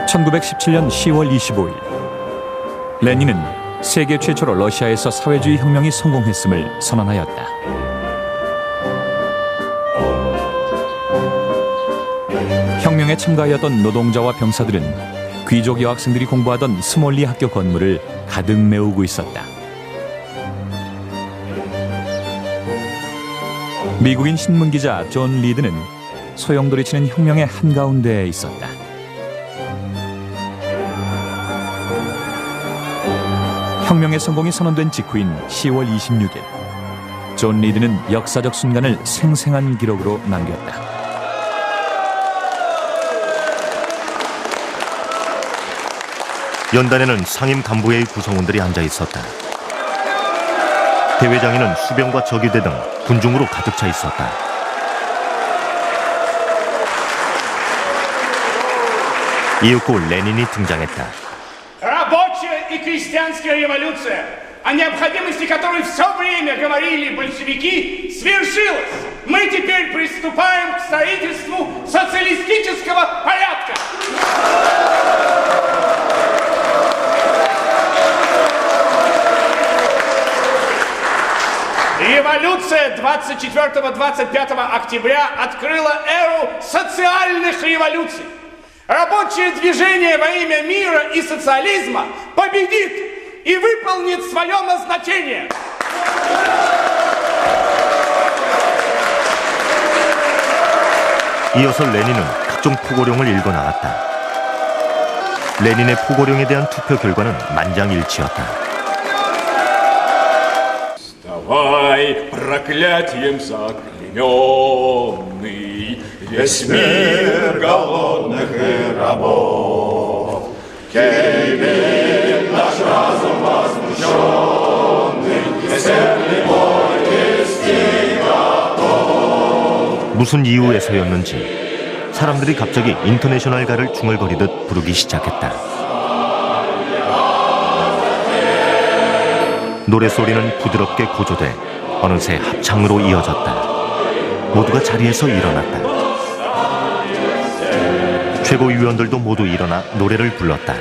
1917년 10월 25일 레닌은 세계 최초로 러시아에서 사회주의 혁명이 성공했음을 선언하였다. 혁명에 참가하였던 노동자와 병사들은 귀족 여학생들이 공부하던 스몰리 학교 건물을 가득 메우고 있었다. 미국인 신문기자 존 리드는 소용돌이치는 혁명의 한가운데에 있었다. 혁명의 성공이 선언된 직후인 10월 26일, 존 리드는 역사적 순간을 생생한 기록으로 남겼다. 연단에는 상임 간부회의 구성원들이 앉아 있었다. 대회장에는 수병과 저기대 등 군중으로 가득 차 있었다. 이윽고 레닌이 등장했다. Рабочая и крестьянская революция, о необходимости которой все время говорили большевики, свершилась. Мы теперь приступаем к строительству социалистического порядка. Революция 24-25 октября открыла эру социальных революций. Рабочее движение во имя мира и социализма победит и выполнит свое назначение. 이어서 레닌은 각종 포고령을 읽어나갔다. 레닌의 포고령에 대한 투표 결과는 만장일치였다. Вставай, проклятием заклейменный, весь мир голодных и рабов. Кельвин, наш разум возмущенный, веселый бой вести готов. 무슨 이유에서였는지 사람들이 갑자기 인터내셔널가를 중얼거리듯 부르기 시작했다. 노랫소리는 부드럽게 고조돼 어느새 합창으로 이어졌다. 모두가 자리에서 일어났다. 최고위원들도 모두 일어나 노래를 불렀다.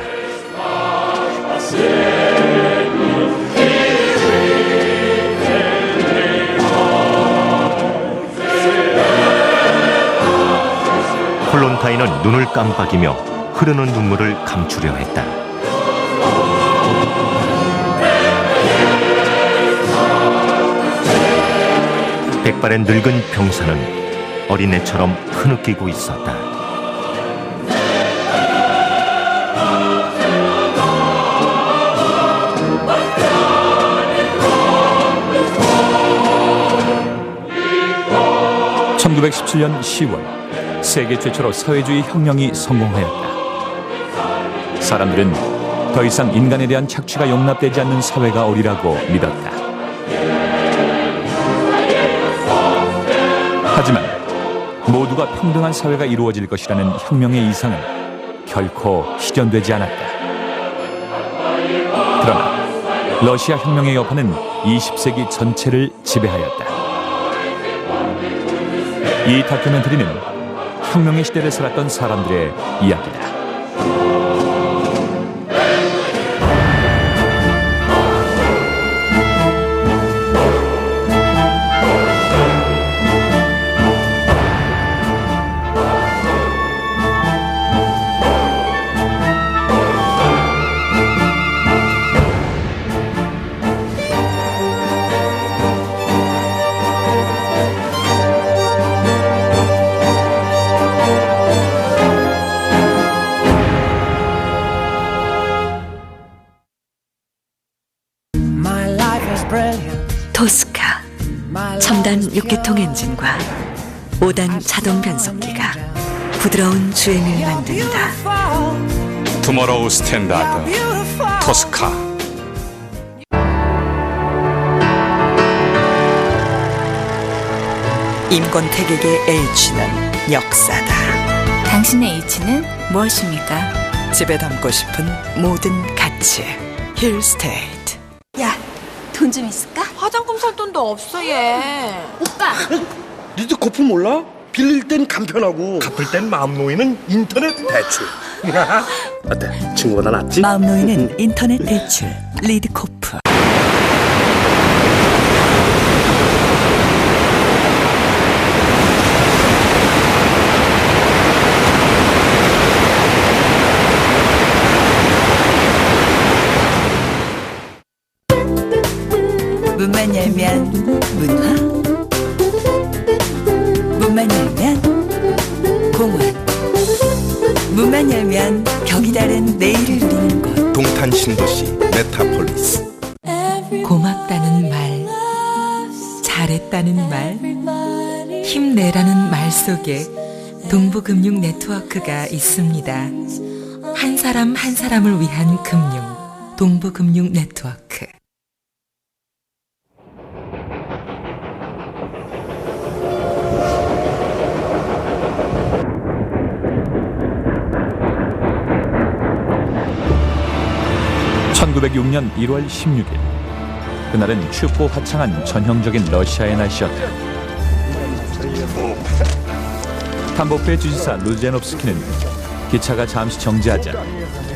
콜론타인은 눈을 깜빡이며 흐르는 눈물을 감추려 했다. 백발의 늙은 병사는 어린애처럼 흐느끼고 있었다. (1917년 10월) 세계 최초로 사회주의 혁명이 성공하였다. 사람들은 더 이상 인간에 대한 착취가 용납되지 않는 사회가 오리라고 믿었다. 하지만 모두가 평등한 사회가 이루어질 것이라는 혁명의 이상은 결코 실현되지 않았다. 그러나 러시아 혁명의 여파는 20세기 전체를 지배하였다. 이 다큐멘터리는 혁명의 시대를 살았던 사람들의 이야기다. 토스카 첨단 6기통 엔진과 5단 자동 변속기가 부드러운 주행을 만든다. 투모로우 스탠다드 토스카. 임권택에게 H는 역사다. 당신의 H는 무엇입니까? 집에 담고 싶은 모든 가치. 힐스테이트. 야, 돈 좀 있을까? 화장품 살 돈도 없어 얘. 오빠! 니도 거품 몰라? 빌릴 땐 간편하고 갚을 땐 마음 놓이는 인터넷 대출. 어때? 친구보다 낫지? 마음 놓이는 인터넷 대출 리드코프. 문만 열면 문화, 문만 열면 공원, 문만 열면 격이 다른 내일을 누리는 곳. 동탄 신도시 메타폴리스. 고맙다는 말, 잘했다는 말, 힘내라는 말 속에 동부금융 네트워크가 있습니다. 한 사람 한 사람을 위한 금융, 동부금융 네트워크. (1906년 1월 16일) 그날은 춥고 화창한 전형적인 러시아의 날씨였다. tambo프의 주지사 루제노프스키는 기차가 잠시 정지하자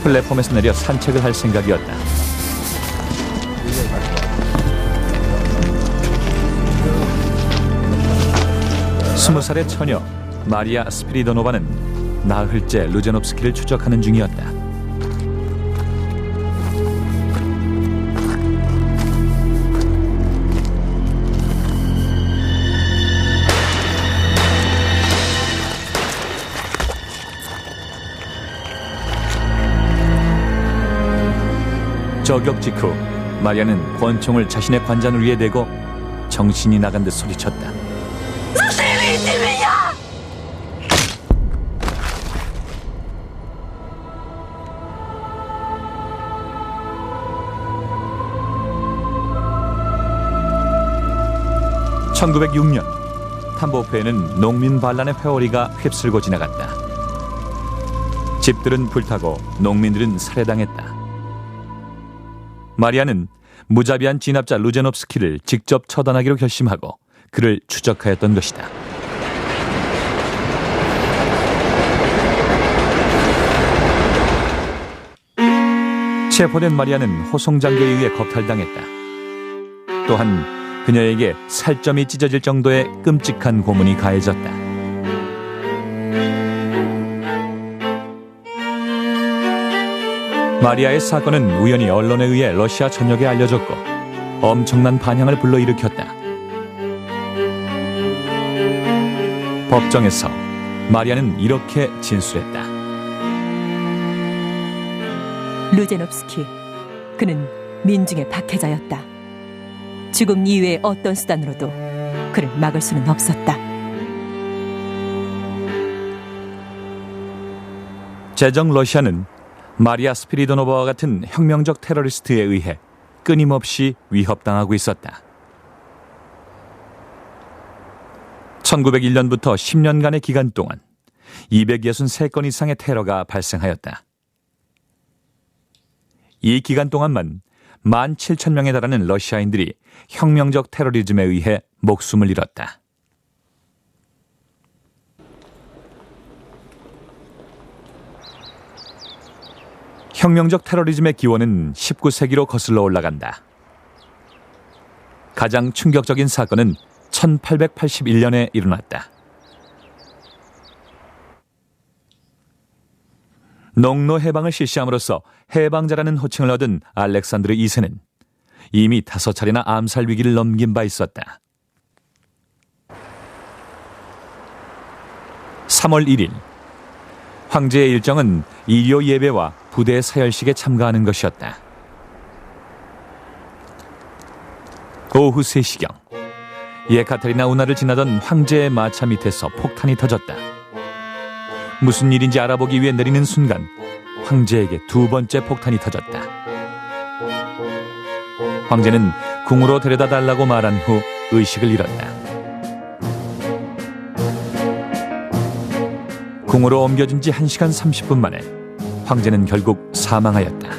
플랫폼에서 내려 산책을 할 생각이었다. 스무 살의 처녀 마리아 스피리도노바는 나흘째 루제노프스키를 추적하는 중이었다. 저격 직후 마리아는 권총을 자신의 관자놀 위에 대고 정신이 나간 듯 소리쳤다. (1906년) tambo프에는 농민 반란의 회오리가 휩쓸고 지나갔다. 집들은 불타고 농민들은 살해당했다. 마리아는 무자비한 진압자 루제노프스키를 직접 처단하기로 결심하고 그를 추적하였던 것이다. 체포된 마리아는 호송장교에 의해 겁탈당했다. 또한 그녀에게 살점이 찢어질 정도의 끔찍한 고문이 가해졌다. 마리아의 사건은 우연히 언론에 의해 러시아 전역에 알려졌고 엄청난 반향을 불러일으켰다. 법정에서 마리아는 이렇게 진술했다. 루제노프스키, 그는 민중의 박해자였다. 죽음 이외의 어떤 수단으로도 그를 막을 수는 없었다. 제정 러시아는 마리아 스피리도노바와 같은 혁명적 테러리스트에 의해 끊임없이 위협당하고 있었다. 1901년부터 10년간의 기간 동안 263건 이상의 테러가 발생하였다. 이 기간 동안만 17,000명에 달하는 러시아인들이 혁명적 테러리즘에 의해 목숨을 잃었다. 혁명적 테러리즘의 기원은 19세기로 거슬러 올라간다. 가장 충격적인 사건은 1881년에 일어났다. 농노 해방을 실시함으로써 해방자라는 호칭을 얻은 알렉산드르 2세는 이미 5차례나 암살 위기를 넘긴 바 있었다. 3월 1일 황제의 일정은 일요 예배와 부대 서열식에 참가하는 것이었다. 오후 3시경 예카테리나 운하를 지나던 황제의 마차 밑에서 폭탄이 터졌다. 무슨 일인지 알아보기 위해 내리는 순간 황제에게 2번째 폭탄이 터졌다. 황제는 궁으로 데려다 달라고 말한 후 의식을 잃었다. 궁으로 옮겨진 지 1시간 30분 만에 황제는 결국 사망하였다.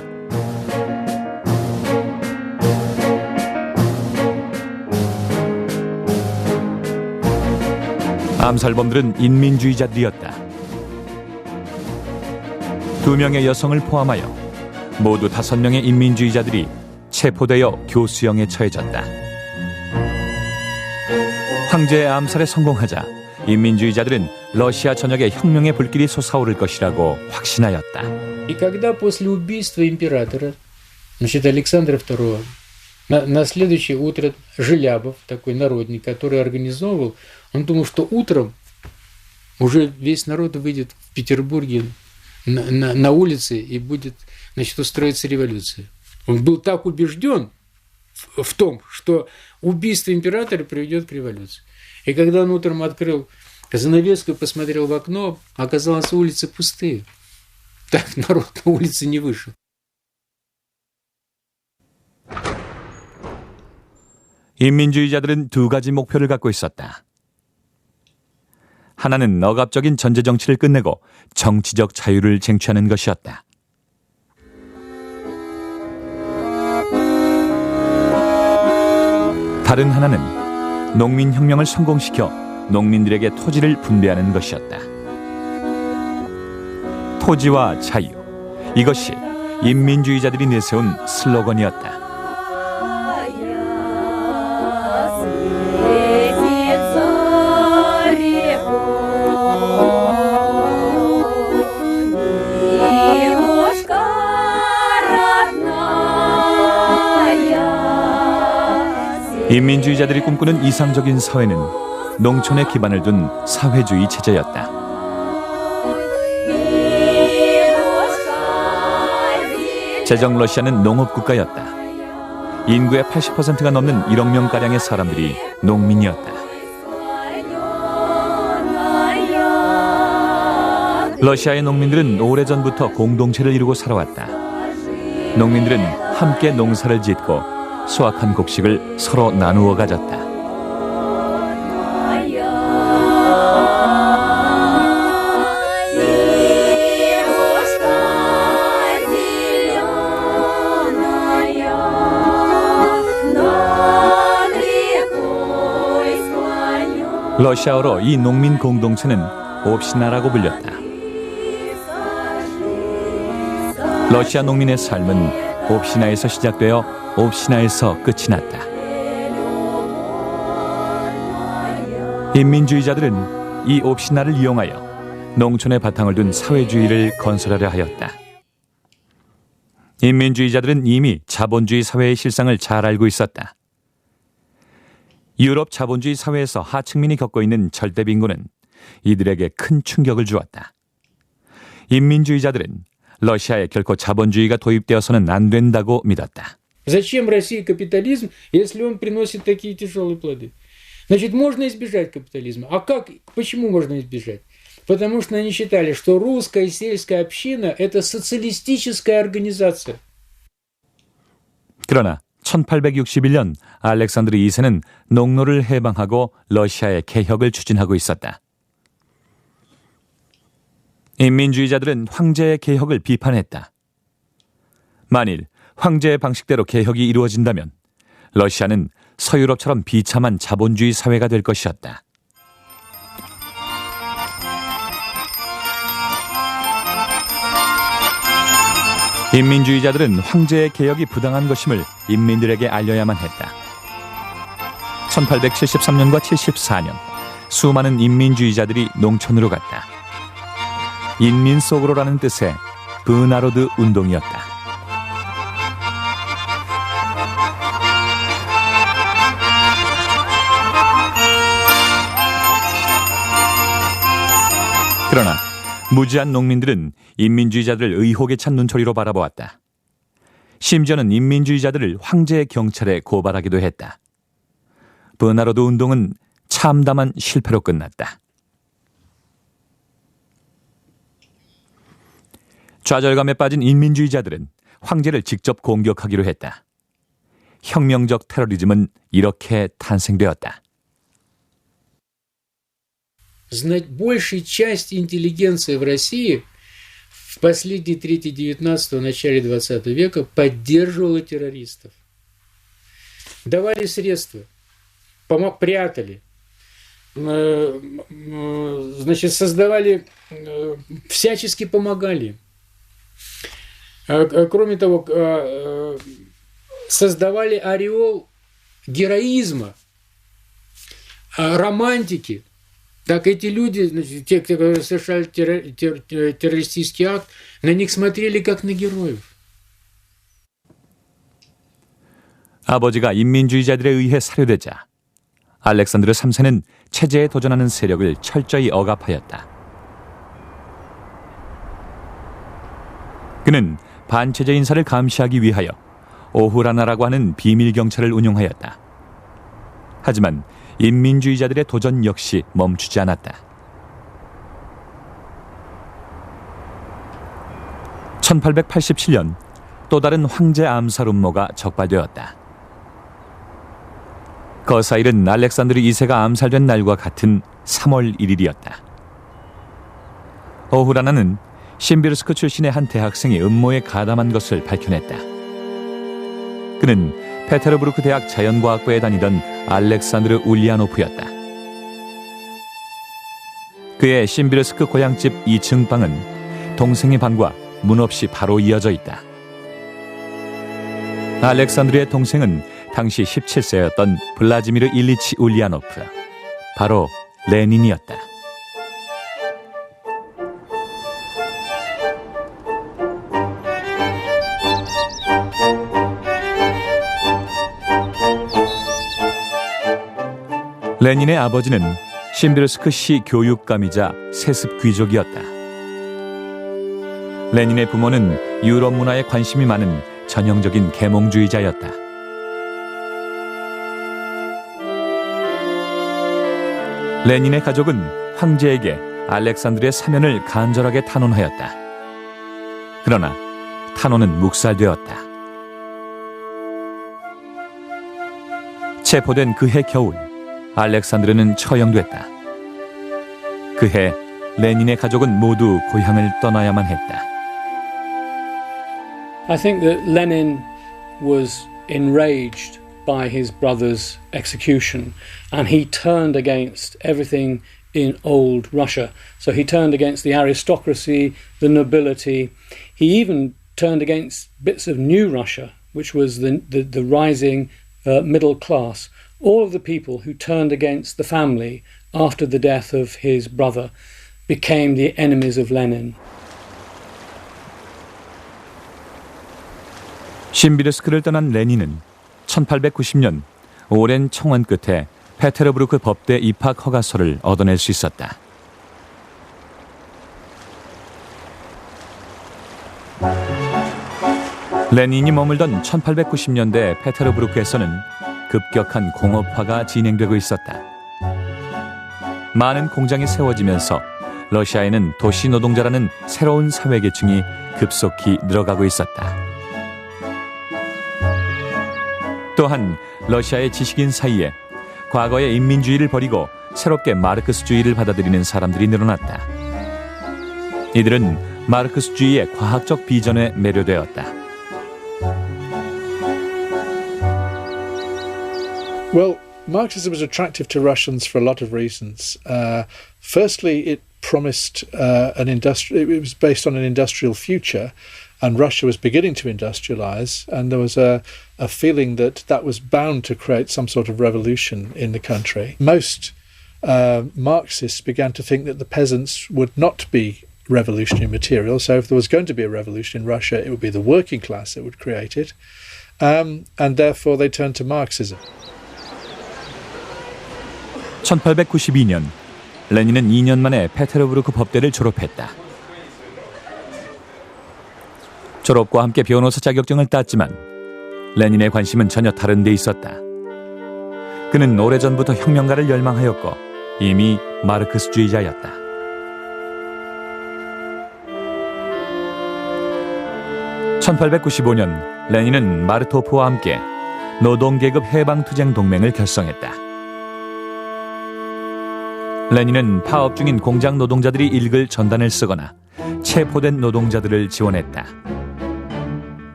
암살범들은 인민주의자들이었다. 2명의 여성을 포함하여 모두 5명의 인민주의자들이 체포되어 교수형에 처해졌다. 황제의 암살에 성공하자 인민주의자들은 러시아 전역에 혁명의 불길이 솟아오를 것이라고 확신하였다. И когда после убийства императора, значит, Александра II, на следующее утро Желябов, такой народник, который организовывал, он думал, что утром уже весь народ выйдет в Петербурге на улице и будет, значит, устроиться революция. Он был так убежден в том, что убийство императора приведет к революции. И когда он утром открыл занавеску и посмотрел в окно, оказалось, улицы пустые. Так народ на улице не вышел. 인민주의자들은 2가지 목표를 갖고 있었다. 하나는 억압적인 전제 정치를 끝내고 정치적 자유를 쟁취하는 것이었다. 다른 하나는 농민혁명을 성공시켜 농민들에게 토지를 분배하는 것이었다. 토지와 자유, 이것이 인민주의자들이 내세운 슬로건이었다. 인민주의자들이 꿈꾸는 이상적인 사회는 농촌에 기반을 둔 사회주의 체제였다. 제정 러시아는 농업국가였다. 인구의 80%가 넘는 1억 명가량의 사람들이 농민이었다. 러시아의 농민들은 오래전부터 공동체를 이루고 살아왔다. 농민들은 함께 농사를 짓고 수확한 곡식을 서로 나누어 가졌다. 러시아어로 이 농민 공동체는 옵시나라고 불렸다. 러시아 농민의 삶은 옵시나에서 시작되어 옵시나에서 끝이 났다. 인민주의자들은 이 옵시나를 이용하여 농촌의 바탕을 둔 사회주의를 건설하려 하였다. 인민주의자들은 이미 자본주의 사회의 실상을 잘 알고 있었다. 유럽 자본주의 사회에서 하층민이 겪고 있는 절대빈곤은 이들에게 큰 충격을 주었다. 인민주의자들은 러시아에 결코 자본주의가 도입되어서는 안 된다고 믿었다. Зачем России капитализм, если он приносит такие тяжелые плоды? Значит, можно избежать капитализма. А как? Почему можно избежать? Потому что они считали, что русская сельская община – это социалистическая организация. 그러나 1861년 알렉산드르 2세는 농노를 해방하고 러시아의 개혁을 추진하고 있었다. 인민주의자들은 황제의 개혁을 비판했다. 만일 황제의 방식대로 개혁이 이루어진다면 러시아는 서유럽처럼 비참한 자본주의 사회가 될 것이었다. 인민주의자들은 황제의 개혁이 부당한 것임을 인민들에게 알려야만 했다. 1873년과 74년 수많은 인민주의자들이 농촌으로 갔다. 인민 속으로라는 뜻의 브나로드 운동이었다. 그러나 무지한 농민들은 인민주의자들을 의혹에 찬 눈초리로 바라보았다. 심지어는 인민주의자들을 황제의 경찰에 고발하기도 했다. 브나로드 운동은 참담한 실패로 끝났다. 좌절감에 빠진 인민주의자들은 황제를 직접 공격하기로 했다. 혁명적 테러리즘은 이렇게 탄생되었다. Знать большей части интеллигенции в России в последние трети 19-го, начале 20 века поддерживала террористов. Давали средства, прятали, значит, создавали, всячески помогали. Кроме того, создавали ореол героизма, романтики. Так эти люди, значит, те, кто совершали террористический акт, на них смотрели как на героев. 아버지가 인민주의자들에 의해 살해되자 알렉산드르 3세는 체제에 도전하는 세력을 철저히 억압하였다. 그는 반체제 인사를 감시하기 위하여 오후라나라고 하는 비밀 경찰을 운용하였다. 하지만 인민주의자들의 도전 역시 멈추지 않았다. 1887년 또 다른 황제 암살 음모가 적발되었다. 거사일은 알렉산드르 2세가 암살된 날과 같은 3월 1일이었다. 오후라나는 신비르스크 출신의 한 대학생이 음모에 가담한 것을 밝혀냈다. 그는 페테르부르크 대학 자연과학부에 다니던 알렉산드르 울리아노프였다. 그의 신비르스크 고향집 2층 방은 동생의 방과 문 없이 바로 이어져 있다. 알렉산드르의 동생은 당시 17세였던 블라지미르 일리치 울리아노프, 바로 레닌이었다. 레닌의 아버지는 신비르스크 시 교육감이자 세습 귀족이었다. 레닌의 부모는 유럽 문화에 관심이 많은 전형적인 계몽주의자였다. 레닌의 가족은 황제에게 알렉산드르의 사면을 간절하게 탄원하였다. 그러나 탄원은 묵살되었다. 체포된 그해 겨울 알렉산드르는 처형됐다. 그해 레닌의 가족은 모두 고향을 떠나야만 했다. I think that Lenin was enraged by his brother's execution, and he turned against everything in old Russia. So he turned against the aristocracy, the nobility. He even turned against bits of new Russia, which was the rising middle class. All of the people who turned against the family after the death of his brother became the enemies of Lenin. 신비르스크를 떠난 레닌은 1890년 오랜 청원 끝에 페테르부르크 법대 입학 허가서를 얻어낼 수 있었다. 레닌이 머물던 1890년대 페테르부르크에서는 급격한 공업화가 진행되고 있었다. 많은 공장이 세워지면서 러시아에는 도시 노동자라는 새로운 사회계층이 급속히 늘어가고 있었다. 또한 러시아의 지식인 사이에 과거의 인민주의를 버리고 새롭게 마르크스주의를 받아들이는 사람들이 늘어났다. 이들은 마르크스주의의 과학적 비전에 매료되었다. Well, Marxism was attractive to Russians for a lot of reasons. Firstly, it promised it was based on an industrial future, and Russia was beginning to industrialize, and there was a feeling that that was bound to create some sort of revolution in the country. Most Marxists began to think that the peasants would not be revolutionary material, so if there was going to be a revolution in Russia, it would be the working class that would create it, and therefore they turned to Marxism. 1892년 레닌은 2년 만에 페테르부르크 법대를 졸업했다. 졸업과 함께 변호사 자격증을 땄지만 레닌의 관심은 전혀 다른 데 있었다. 그는 오래전부터 혁명가를 열망하였고 이미 마르크스주의자였다. 1895년 레닌은 마르토프와 함께 노동계급 해방투쟁 동맹을 결성했다. 레닌은 파업 중인 공장 노동자들이 읽을 전단을 쓰거나 체포된 노동자들을 지원했다.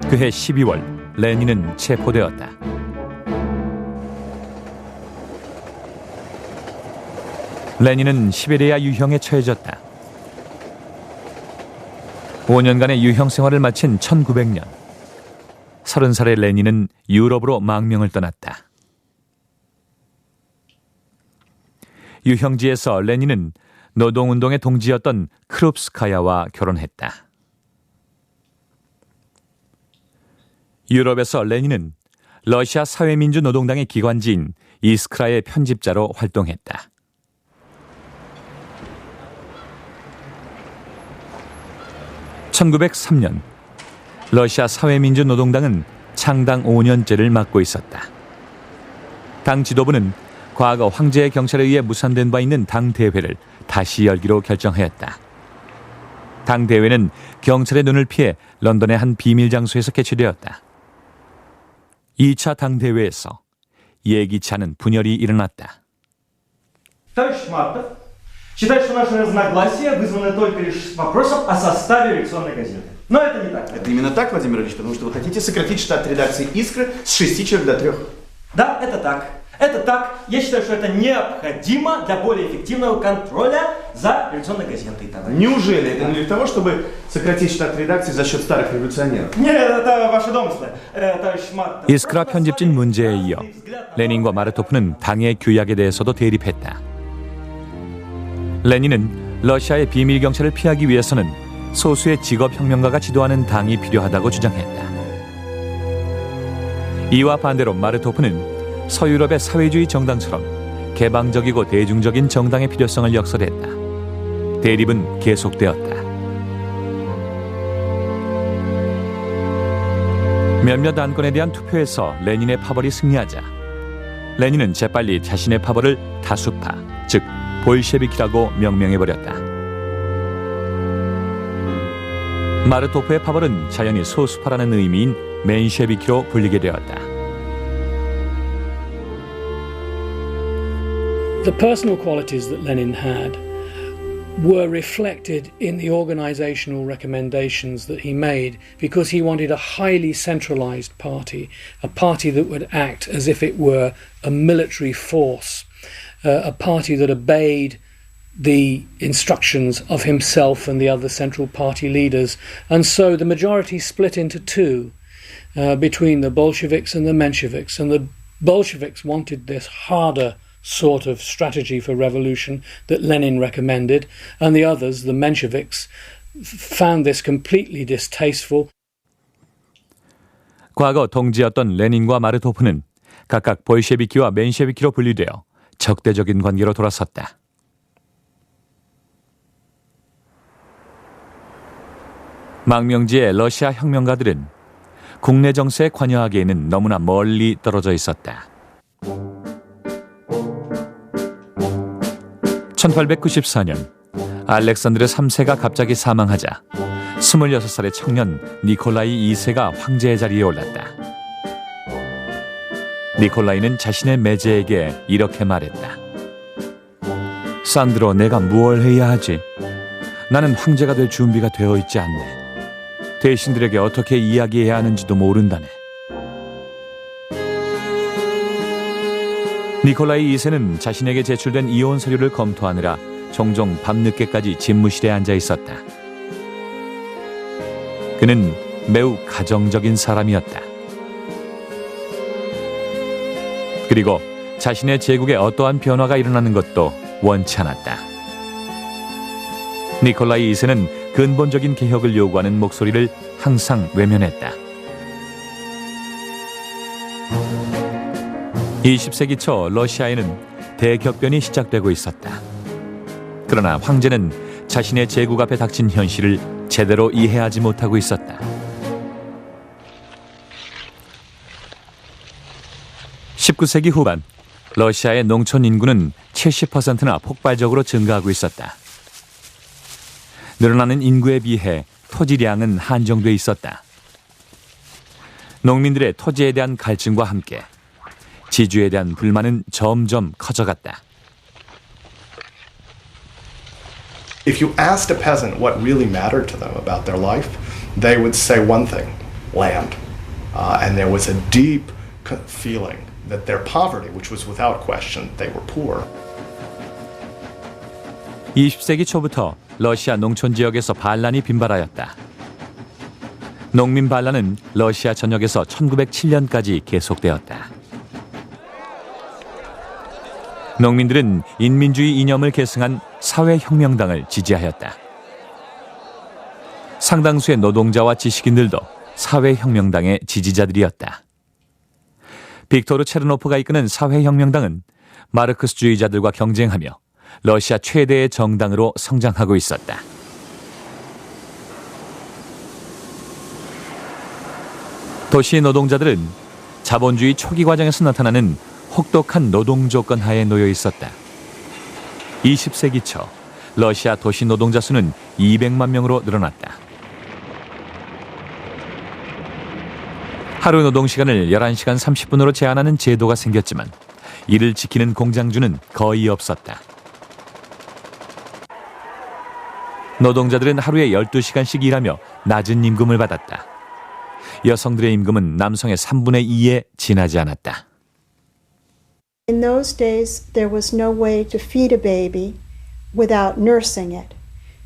그해 12월 레닌은 체포되었다. 레닌은 시베리아 유형에 처해졌다. 5년간의 유형 생활을 마친 1900년 30살의 레닌은 유럽으로 망명을 떠났다. 유형지에서 레닌은 노동운동의 동지였던 크룹스카야와 결혼했다. 유럽에서 레닌은 러시아 사회민주노동당의 기관지인 이스크라의 편집자로 활동했다. (1903년) 러시아 사회민주노동당은 창당 5년째를 맞고 있었다. 당 지도부는 과거 황제의 경찰에 의해 무산된 바 있는 당 대회를 다시 열기로 결정하였다. 당 대회는 경찰의 눈을 피해 런던의 한 비밀 장소에서 개최되었다. 2차 당 대회에서 예기치 않은 분열이 일어났다. Товарищ Шмартов считает, что наши разногласия вызваны только лишь вопросом о составе редакционной газеты. Но это не так. Это именно так, Владимир Ильич, потому что вы хотите сократить штат редакции «Искры» с 6 человек до 3. Да, это так. Это так. Я считаю, что это необходимо для более эффективного контроля за редакционной газетой. Неужели это не для того, чтобы сократить штат редакции за счет старых революционеров? Нет, это ваши домыслы, товарищ Шмартов. 이스크라 편집진 문제에 이어 레닌과 마르토프는 당의 규약에 대해서도 대립했다. 레닌은 러시아의 비밀 경찰을 피하기 위해서는 소수의 직업혁명가가 지도하는 당이 필요하다고 주장했다. 이와 반대로 마르토프는 서유럽의 사회주의 정당처럼 개방적이고 대중적인 정당의 필요성을 역설했다. 대립은 계속되었다. 몇몇 안건에 대한 투표에서 레닌의 파벌이 승리하자 레닌은 재빨리 자신의 파벌을 다수파, 즉 볼셰비키라고 명명해버렸다. 마르토프의 파벌은 자연히 소수파라는 의미인 맨셰비키로 불리게 되었다. The personal qualities that Lenin had were reflected in the organizational recommendations that he made because he wanted a highly centralized party, a party that would act as if it were a military force, a party that obeyed the instructions of himself and the other central party leaders. And so the majority split into two between the Bolsheviks and the Mensheviks. And the Bolsheviks wanted this harder sort of strategy for revolution that Lenin recommended, and the others, the Mensheviks, found this completely distasteful. 과거 동지였던 레닌과 마르토프는 각각 볼셰비키와 맨셰비키로 분리되어 적대적인 관계로 돌아섰다. 망명지의 러시아 혁명가들은 국내 정세에 관여하기에는 너무나 멀리 떨어져 있었다. 1894년 알렉산드르 3세가 갑자기 사망하자 26살의 청년 니콜라이 2세가 황제의 자리에 올랐다. 니콜라이는 자신의 매제에게 이렇게 말했다. 산드로, 내가 무엇을 해야 하지? 나는 황제가 될 준비가 되어 있지 않네. 대신들에게 어떻게 이야기해야 하는지도 모른다네. 니콜라이 2세는 자신에게 제출된 이혼 서류를 검토하느라 종종 밤늦게까지 집무실에 앉아 있었다. 그는 매우 가정적인 사람이었다. 그리고 자신의 제국에 어떠한 변화가 일어나는 것도 원치 않았다. 니콜라이 2세는 근본적인 개혁을 요구하는 목소리를 항상 외면했다. 20세기 초 러시아에는 대격변이 시작되고 있었다. 그러나 황제는 자신의 제국 앞에 닥친 현실을 제대로 이해하지 못하고 있었다. 19세기 후반 러시아의 농촌 인구는 70%나 폭발적으로 증가하고 있었다. 늘어나는 인구에 비해 토지량은 한정돼 있었다. 농민들의 토지에 대한 갈증과 함께 지주에 대한 불만은 점점 커져갔다. If you asked a peasant what really mattered to them about their life, they would say one thing, land. And there was a deep feeling that their poverty, which was without question, they were poor. 20세기 초부터 러시아 농촌 지역에서 반란이 빈발하였다. 농민 반란은 러시아 전역에서 1907년까지 계속되었다. 농민들은 인민주의 이념을 계승한 사회혁명당을 지지하였다. 상당수의 노동자와 지식인들도 사회혁명당의 지지자들이었다. 빅토르 체르노프가 이끄는 사회혁명당은 마르크스주의자들과 경쟁하며 러시아 최대의 정당으로 성장하고 있었다. 도시 노동자들은 자본주의 초기 과정에서 나타나는 혹독한 노동 조건 하에 놓여 있었다. 20세기 초 러시아 도시 노동자 수는 200만 명으로 늘어났다. 하루 노동 시간을 11시간 30분으로 제한하는 제도가 생겼지만 이를 지키는 공장주는 거의 없었다. 노동자들은 하루에 12시간씩 일하며 낮은 임금을 받았다. 여성들의 임금은 남성의 3분의 2에 지나지 않았다. In those days, there was no way to feed a baby without nursing it.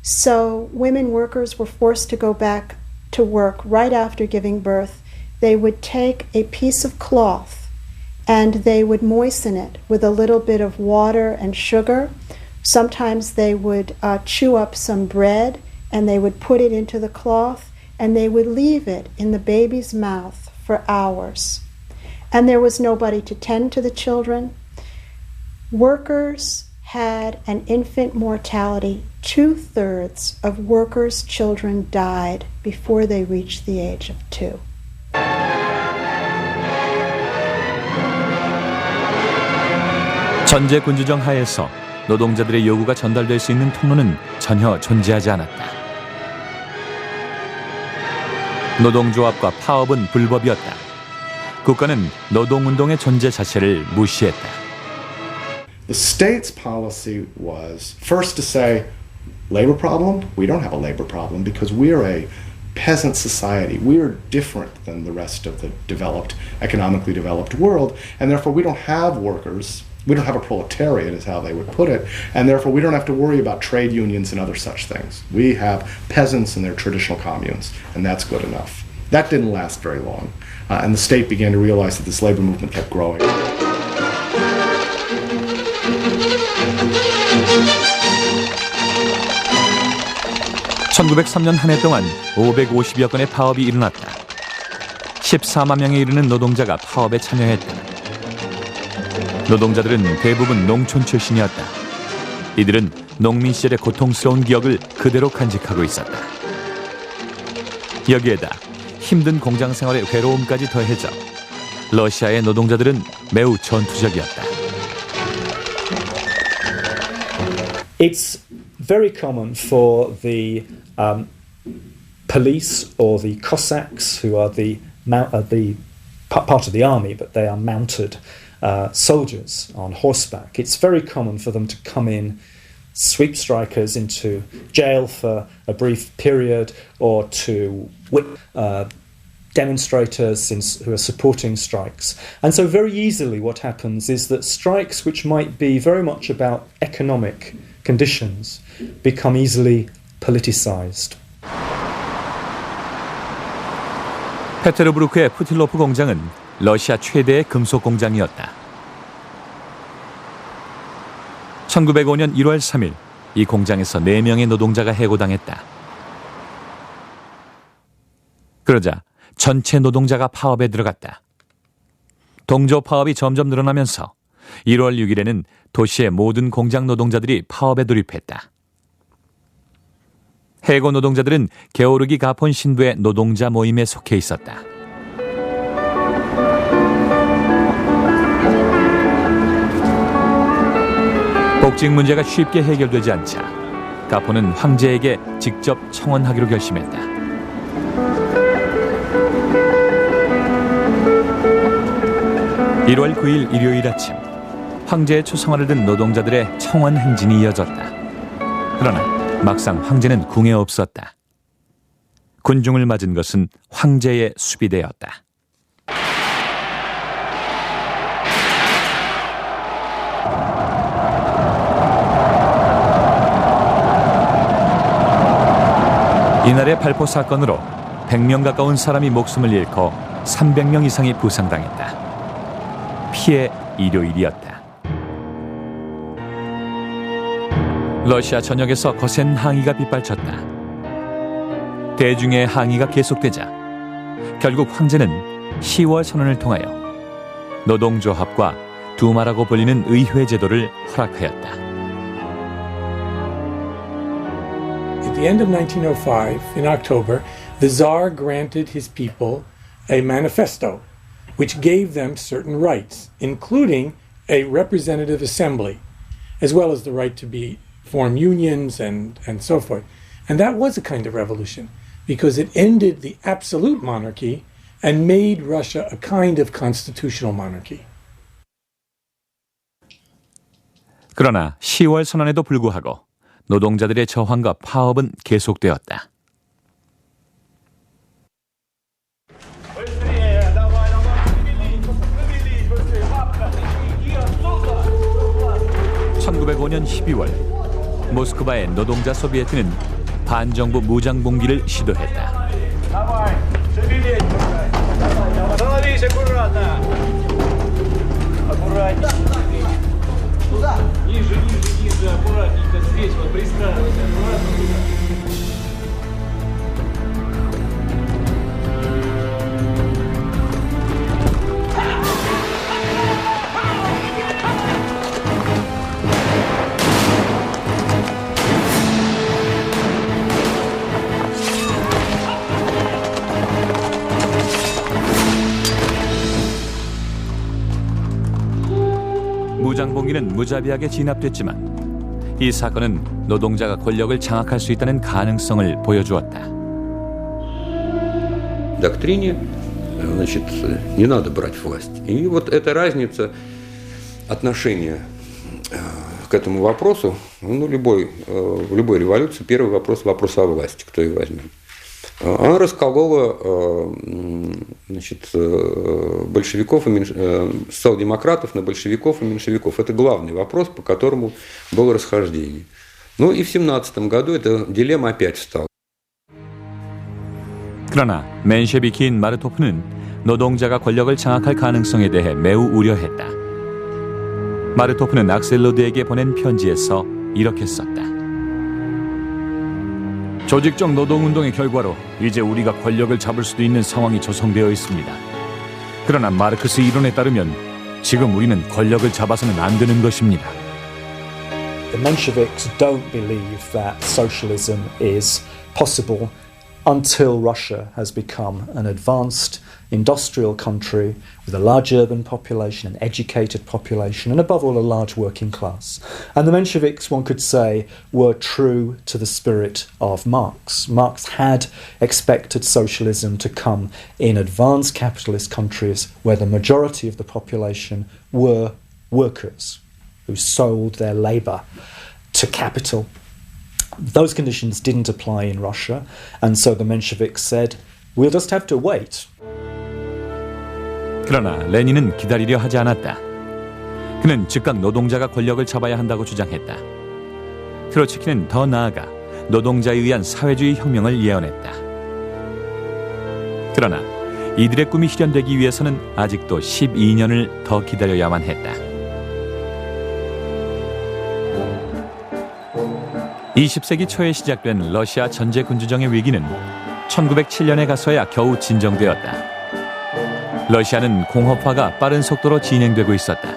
So women workers were forced to go back to work right after giving birth. They would take a piece of cloth and they would moisten it with a little bit of water and sugar. Sometimes they would chew up some bread and they would put it into the cloth and they would leave it in the baby's mouth for hours. And there was nobody to tend to the children. Workers had an infant mortality. 2/3 of workers' children died before they reached the age of 2. 전제 군주정 하에서 노동자들의 요구가 전달될 수 있는 통로는 전혀 존재하지 않았다. 노동조합과 파업은 불법이었다. 국가는 노동운동의 존재 자체를 무시했다. The state's policy was first to say, labor problem? We don't have a labor problem because we're a peasant society. We're different than the rest of the developed, economically developed world, and therefore we don't have workers. We don't have a proletariat, is how they would put it, and therefore we don't have to worry about trade unions and other such things. We have peasants and their traditional communes, and that's good enough. That didn't last very long, and the state began to realize that this labor movement kept growing. (1903년) 한 해 동안 550여 건의 파업이 일어났다. 14만 명에 이르는 노동자가 파업에 참여했다. 노동자들은 대부분 농촌 출신이었다. 이들은 농민 시절의 고통스러운 기억을 그대로 간직하고 있었다. 여기에다 힘든 공장 생활의 괴로움까지 더해져 러시아의 노동자들은 매우 전투적이었다. It's very common for the police or the Cossacks, who are the part of the army, but they are mounted soldiers on horseback. It's very common for them to come in, sweep strikers into jail for a brief period, or to whip demonstrators who are supporting strikes. And so very easily what happens is that strikes which might be very much about economic conditions become easily politicized. 페테르부르크의 푸틸로프 공장은 러시아 최대의 금속 공장이었다. 1905년 1월 3일 이 공장에서 4명의 노동자가 해고당했다. 그러자 전체 노동자가 파업에 들어갔다. 동조 파업이 점점 늘어나면서 1월 6일에는 도시의 모든 공장 노동자들이 파업에 돌입했다. 해고 노동자들은 게오르기 가폰 신부의 노동자 모임에 속해 있었다. 복직 문제가 쉽게 해결되지 않자 가폰은 황제에게 직접 청원하기로 결심했다. (1월 9일) 일요일 아침 황제의 초상화를 든 노동자들의 청원 행진이 이어졌다. 그러나 막상 황제는 궁에 없었다. 군중을 맞은 것은 황제의 수비대였다. 이날의 발포 사건으로 100명 가까운 사람이 목숨을 잃고 300명 이상이 부상당했다. 피해 일요일이었다. 러시아 전역에서 거센 항의가 빗발쳤다. 대중의 항의가 계속되자 결국 황제는 10월 선언을 통하여 노동조합과 두마라고 불리는 의회 제도를 허락하였다. At the end of 1905, in October, the Tsar granted his people a manifesto which gave them certain rights, including a representative assembly, as well as the right to form unions and so forth. And that was a kind of revolution because it ended the absolute monarchy and made Russia a kind of constitutional monarchy. 그러나 10월 선언에도 불구하고 노동자들의 저항과 파업은 계속되었다. (1905년 12월) 모스크바의 노동자 소비에트는 반정부 무장봉기를 시도했다. 무장봉기는 무자비하게 진압됐지만 이 사건은 노동자가 권력을 장악할 수 있다는 가능성을 보여주었다. Доктрине, значит, не надо брать власть. И вот эта разница отношения к этому вопросу, в любой революции первый вопрос о власти, кто ее возьмет. Она расколола, значит, большевиков и социал-демократов на большевиков и меньшевиков. Это главный вопрос, по которому было расхождение. Ну и в 1917 году эта дилемма опять встала. 그러나 맨셰비키인 마르토프는 노동자가 권력을 장악할 가능성에 대해 매우 우려했다. 마르토프는 악셀로드에게 보낸 편지에서 이렇게 썼다. 조직적 노동운동의 결과로 이제 우리가 권력을 잡을 수도 있는 상황이 조성되어 있습니다. 그러나 마르크스 이론에 따르면 지금 우리는 권력을 잡아서는 안 되는 것입니다. The Mensheviks don't believe that socialism is possible until Russia has become an advanced industrial country with a large urban population, an educated population, and above all a large working class. And the Mensheviks, one could say, were true to the spirit of Marx. Marx had expected socialism to come in advanced capitalist countries where the majority of the population were workers who sold their labour to capital. Those conditions didn't apply in Russia, and so the Mensheviks said, we'll just have to wait. 그러나 레닌은 기다리려 하지 않았다. 그는 즉각 노동자가 권력을 잡아야 한다고 주장했다. 트로츠키는 더 나아가 노동자에 의한 사회주의 혁명을 예언했다. 그러나 이들의 꿈이 실현되기 위해서는 아직도 12년을 더 기다려야만 했다. 20세기 초에 시작된 러시아 전제 군주정의 위기는 1907년에 가서야 겨우 진정되었다. 러시아는 공업화가 빠른 속도로 진행되고 있었다.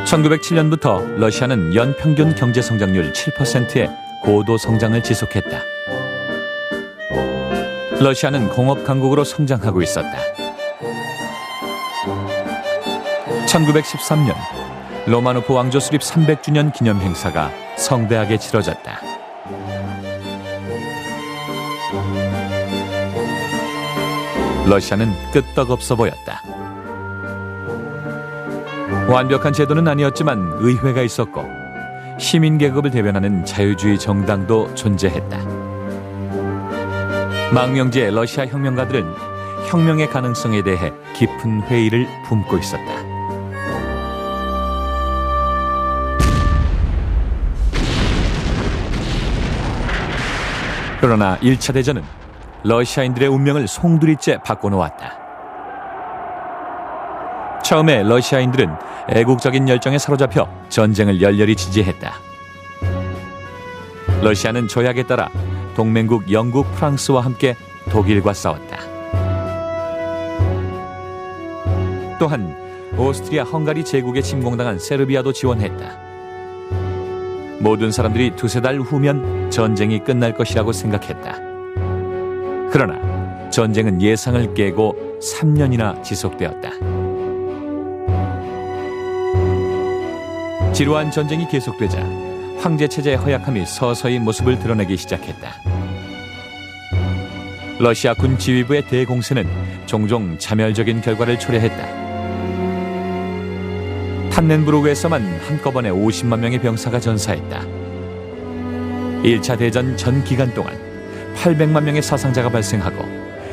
1907년부터 러시아는 연평균 경제성장률 7%의 고도 성장을 지속했다. 러시아는 공업 강국으로 성장하고 있었다. 1913년 로마노프 왕조 수립 300주년 기념 행사가 성대하게 치러졌다. 러시아는 끄떡없어 보였다. 완벽한 제도는 아니었지만 의회가 있었고 시민 계급을 대변하는 자유주의 정당도 존재했다. 망명지의 러시아 혁명가들은 혁명의 가능성에 대해 깊은 회의를 품고 있었다. 그러나 1차 대전은 러시아인들의 운명을 송두리째 바꿔놓았다. 처음에 러시아인들은 애국적인 열정에 사로잡혀 전쟁을 열렬히 지지했다. 러시아는 조약에 따라 동맹국 영국, 프랑스와 함께 독일과 싸웠다. 또한 오스트리아, 헝가리 제국에 침공당한 세르비아도 지원했다. 모든 사람들이 2-3달 후면 전쟁이 끝날 것이라고 생각했다. 그러나 전쟁은 예상을 깨고 3년이나 지속되었다. 지루한 전쟁이 계속되자 황제 체제의 허약함이 서서히 모습을 드러내기 시작했다. 러시아 군 지휘부의 대공세는 종종 자멸적인 결과를 초래했다. 탄넨부르크에서만 한꺼번에 50만 명의 병사가 전사했다. 1차 대전 전 기간 동안 800만 명의 사상자가 발생하고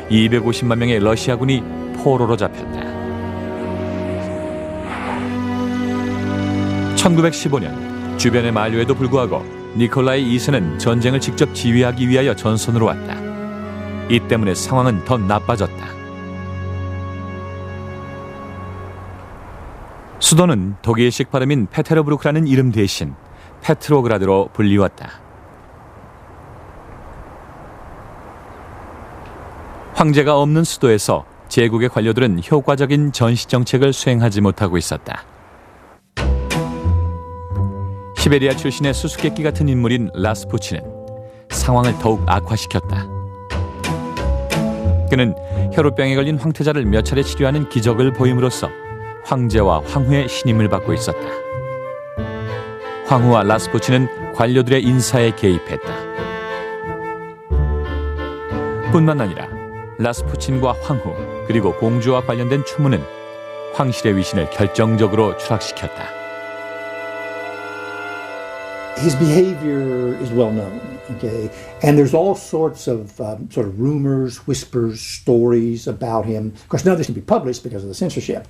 250만 명의 러시아군이 포로로 잡혔다. 1915년 주변의 만류에도 불구하고 니콜라이 2세는 전쟁을 직접 지휘하기 위하여 전선으로 왔다. 이 때문에 상황은 더 나빠졌다. 수도는 독일식 발음인 페테르부르크라는 이름 대신 페트로그라드로 불리웠다. 황제가 없는 수도에서 제국의 관료들은 효과적인 전시 정책을 수행하지 못하고 있었다. 시베리아 출신의 수수께끼 같은 인물인 라스푸친은 상황을 더욱 악화시켰다. 그는 혈우병에 걸린 황태자를 몇 차례 치료하는 기적을 보임으로써 황제와 황후의 신임을 받고 있었다. 황후와 라스푸친은 관료들의 인사에 개입했다. 뿐만 아니라 라스푸친과 황후 그리고 공주와 관련된 추문은 황실의 위신을 결정적으로 추락시켰다. His behavior is well known, okay? And there's all sorts of sort of rumors, whispers, stories about him. Of course, none of this can be published because of the censorship,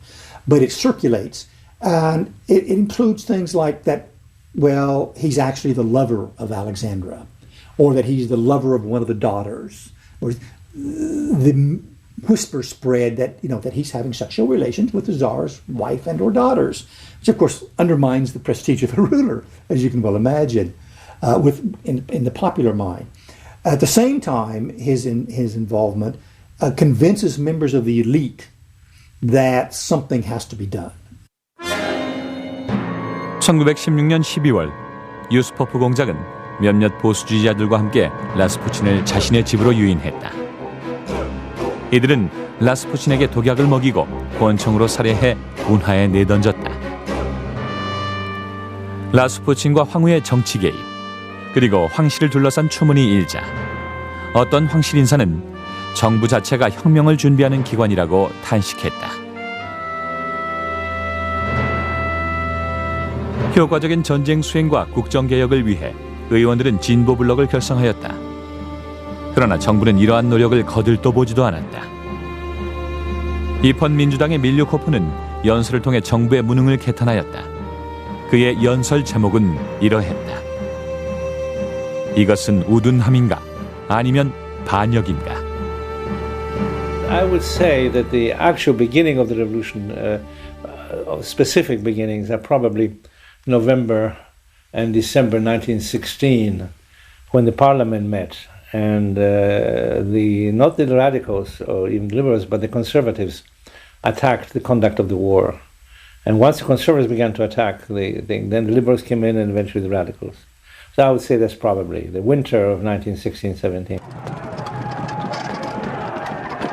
but it circulates. And it includes things like that, well, he's actually the lover of Alexandra, or that he's the lover of one of the daughters. Or the whisper spread that, that he's having sexual relations with the Tsar's wife and or daughters, which of course undermines the prestige of a ruler, as you can well imagine, in the popular mind. At the same time, his involvement convinces members of the elite that something has to be done. 1916년 12월 유스포프 공작은 몇몇 보수주의자들과 함께 라스푸친을 자신의 집으로 유인했다. 이들은 라스푸친에게 독약을 먹이고 권총으로 살해해 운하에 내던졌다. 라스푸친과 황후의 정치 개입, 그리고 황실을 둘러싼 추문이 일자 어떤 황실 인사는 정부 자체가 혁명을 준비하는 기관이라고 탄식했다. 효과적인 전쟁 수행과 국정개혁을 위해 의원들은 진보 블록을 결성하였다. 그러나 정부는 이러한 노력을 거들떠보지도 않았다. 이펀 민주당의 밀류코프는 연설을 통해 정부의 무능을 개탄하였다. 그의 연설 제목은 이러했다. 이것은 우둔함인가? 아니면 반역인가? I would say that the actual beginning of the revolution, specific beginnings, are probably November and December 1916, when the parliament met. And not the radicals or even liberals, but the conservatives attacked the conduct of the war. And once the conservatives began to attack the thing, then the liberals came in and eventually the radicals. So I would say that's probably the winter of 1916-17.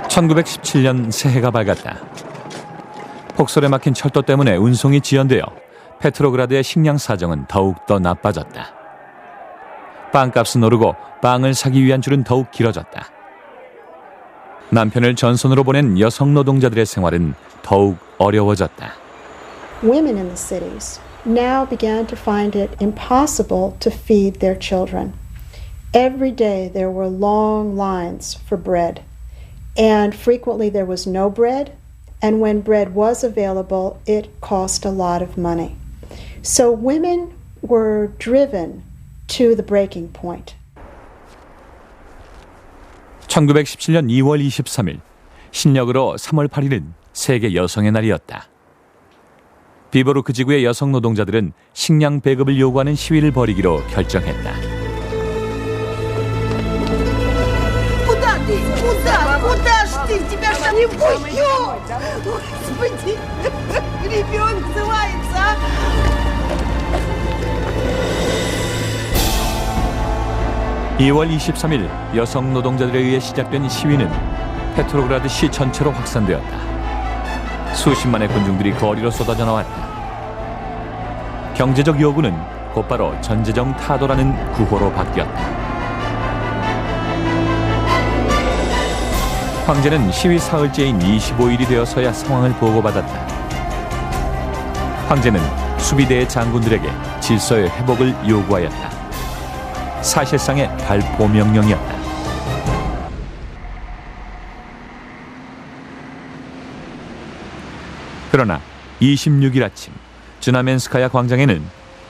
1917년 새해가 밝았다. 폭설에 막힌 철도 때문에 운송이 지연되어 페트로그라드의 식량 사정은 더욱더 나빠졌다. 빵값은 오르고 빵을 사기 위한 줄은 더욱 길어졌다. 남편을 전선으로 보낸 여성 노동자들의 생활은 더욱 어려워졌다. Women in the cities now began to find it impossible to feed their children. Every day there were long lines for bread, and frequently there was no bread, and when bread was available, it cost a lot of money. So women were driven to the breaking point. 1917년 2월 23일, 신력으로 3월 8일은 세계 여성의 날이었다. 비보르크 지구의 여성 노동자들은 식량 배급을 요구하는 시위를 벌이기로 결정했다. Куда ж ты? Тебя ж не пустят! Господи, ребенок называется, а? 2월 23일 여성 노동자들에 의해 시작된 시위는 페트로그라드 시 전체로 확산되었다. 수십만의 군중들이 거리로 쏟아져 나왔다. 경제적 요구는 곧바로 전제정 타도라는 구호로 바뀌었다. 황제는 시위 사흘째인 25일이 되어서야 상황을 보고받았다. 황제는 수비대의 장군들에게 질서의 회복을 요구하였다. 사실상의 발포 명령이었다. 그러나 26일 아침 즈나멘스카야 광장에는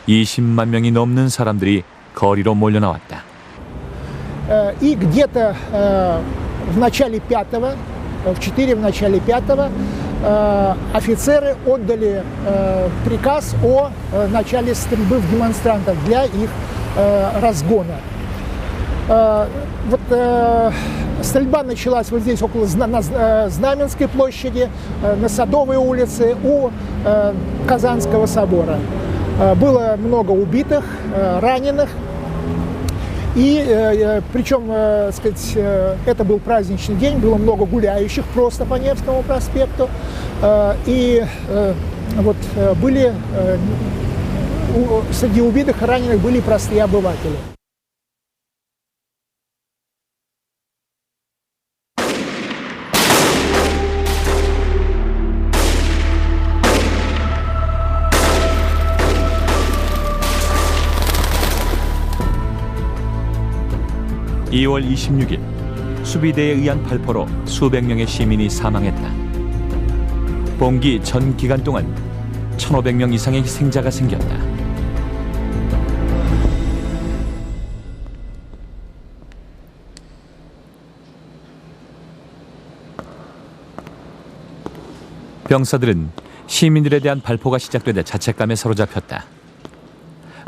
20만 명이 넘는 사람들이 거리로 몰려나왔다. И где-то в начале 5-го, в 4 в начале 5-го, офицеры отдали приказ о начале стрельбы в демонстрантов для их разгона. Вот стрельба началась вот здесь, около Знаменской площади, на Садовой улице, у Казанского собора. Было много убитых, раненых. И причем, сказать, это был праздничный день, было много гуляющих просто по Невскому проспекту. И вот были среди убитых и раненых были простые обыватели. (2월 26일) 수비대에 의한 발포로 수백 명의 시민이 사망했다. 봉기 전 기간 동안 1,500명 이상의 희생자가 생겼다. 병사들은 시민들에 대한 발포가 시작되자 자책감에 사로잡혔다.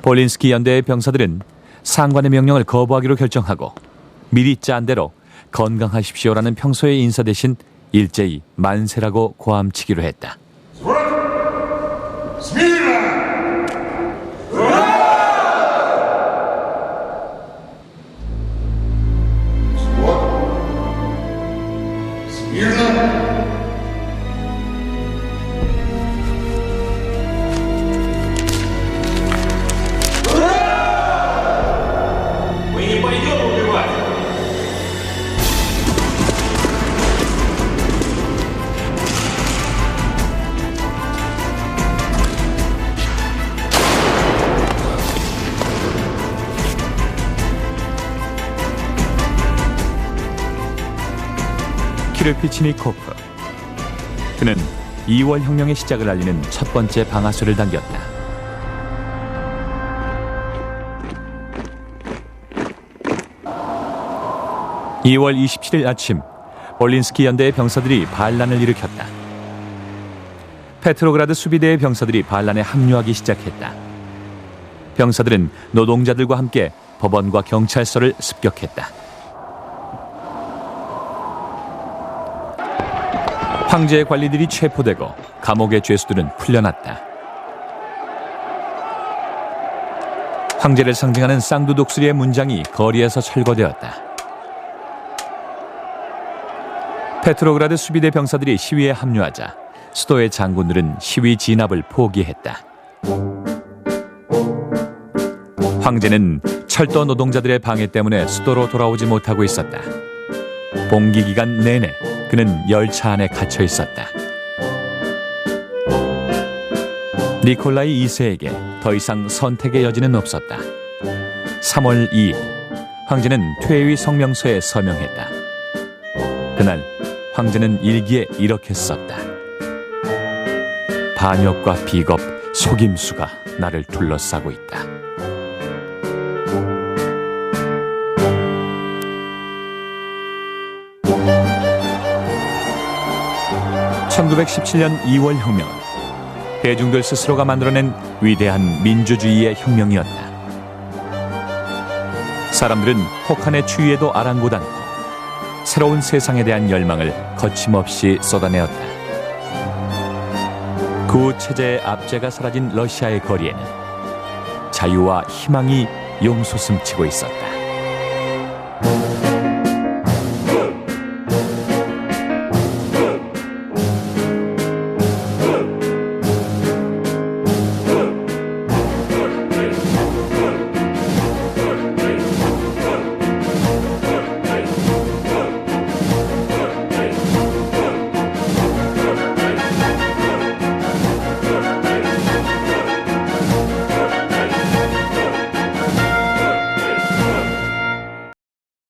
볼린스키 연대의 병사들은 상관의 명령을 거부하기로 결정하고 미리 짠 대로 건강하십시오라는 평소의 인사 대신 일제히 만세라고 고함치기로 했다. 키르피치니코프. 그는 2월 혁명의 시작을 알리는 첫 번째 방아쇠를 당겼다. (2월 27일) 아침 볼린스키 연대의 병사들이 반란을 일으켰다. 페트로그라드 수비대의 병사들이 반란에 합류하기 시작했다. 병사들은 노동자들과 함께 법원과 경찰서를 습격했다. 황제의 관리들이 체포되고 감옥의 죄수들은 풀려났다. 황제를 상징하는 쌍두독수리의 문장이 거리에서 철거되었다. 페트로그라드 수비대 병사들이 시위에 합류하자 수도의 장군들은 시위 진압을 포기했다. 황제는 철도 노동자들의 방해 때문에 수도로 돌아오지 못하고 있었다. 봉기 기간 내내 그는 열차 안에 갇혀 있었다. 니콜라이 2세에게 더 이상 선택의 여지는 없었다. 3월 2일 황제는 퇴위 성명서에 서명했다. 그날 황제는 일기에 이렇게 썼다. 반역과 비겁, 속임수가 나를 둘러싸고 있다. 1917년 2월 혁명은 대중들 스스로가 만들어낸 위대한 민주주의의 혁명이었다. 사람들은 혹한의 추위에도 아랑곳 않고 새로운 세상에 대한 열망을 거침없이 쏟아내었다. 구체제의 압제가 사라진 러시아의 거리에는 자유와 희망이 용솟음치고 있었다.